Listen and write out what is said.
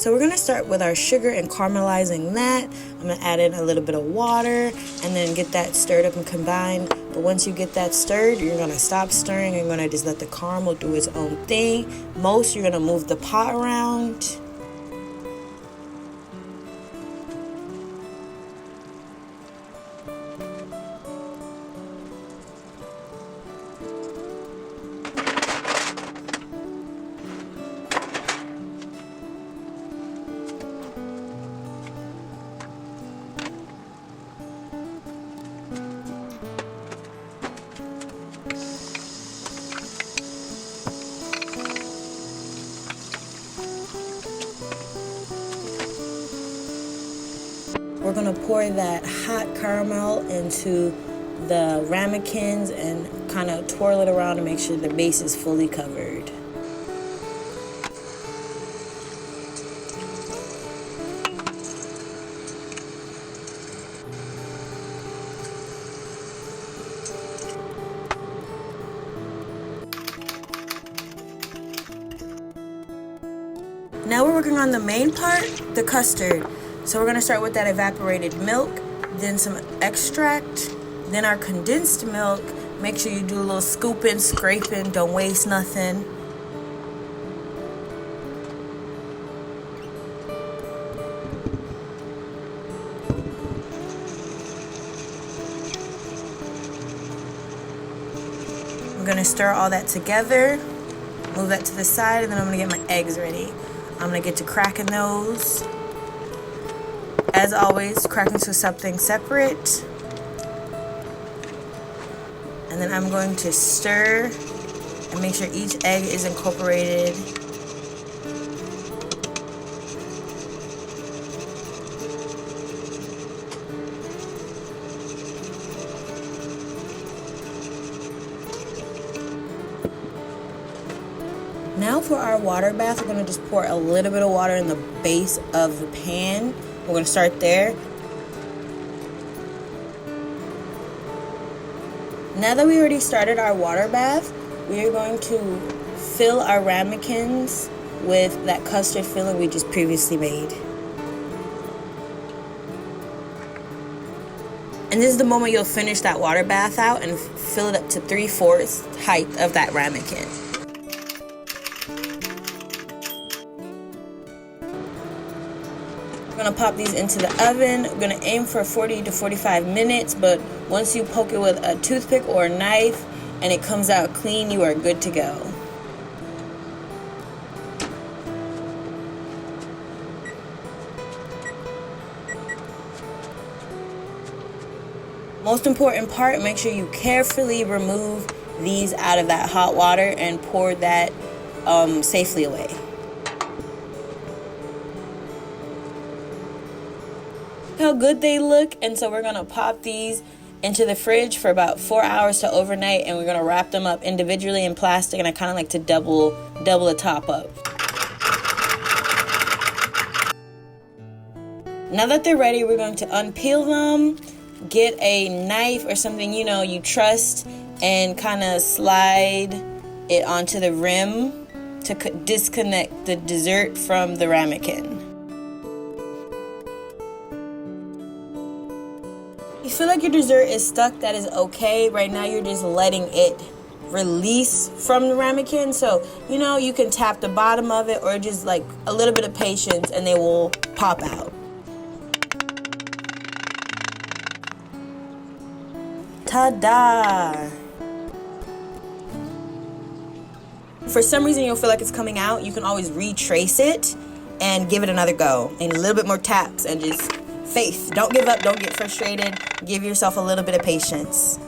So we're gonna start with our sugar and caramelizing that. I'm gonna add in a little bit of water and then get that stirred up and combined. But once you get that stirred, you're gonna stop stirring. You're gonna just let the caramel do its own thing. Most, you're gonna move the pot around. We're gonna pour that hot caramel into the Ramekins and kind of twirl it around to make sure the base is fully covered. Now we're working on the main part, the custard. So we're gonna start with that evaporated milk, then some extract, then our condensed milk. Make sure you do a little scooping, scraping, don't waste nothing. I'm gonna stir all that together, move that to the side, and then I'm gonna get my eggs ready. I'm gonna get to cracking those. As always, crack into something separate. And then I'm going to stir and make sure each egg is incorporated. Now for our water bath, we're gonna just pour a little bit of water in the base of the pan. We're going to start there. Now that we already started our water bath, we are going to fill our Ramekins with that custard filling we just previously made. And this is the moment you'll finish that water bath out and fill it up to 3/4 height of that Ramekin. I'm gonna pop these into the oven. I'm gonna aim for 40 to 45 minutes, but once you poke it with a toothpick or a knife and it comes out clean, you are good to go. Most important part, make sure you carefully remove these out of that hot water and pour that safely away. How good they look, and so we're gonna pop these into the fridge for about 4 hours to overnight, and we're gonna wrap them up individually in plastic, and I kind of like to double the top up. Now that they're ready, we're going to unpeel them, get a knife or something you trust, and kind of slide it onto the rim to disconnect the dessert from the ramekin. You feel like your dessert is stuck, that is okay. Right now you're just letting it release from the ramekin. So, you can tap the bottom of it or just like a little bit of patience and they will pop out. Ta-da! For some reason you'll feel like it's coming out, you can always retrace it and give it another go. And a little bit more taps and just faith. Don't give up, don't get frustrated. Give yourself a little bit of patience.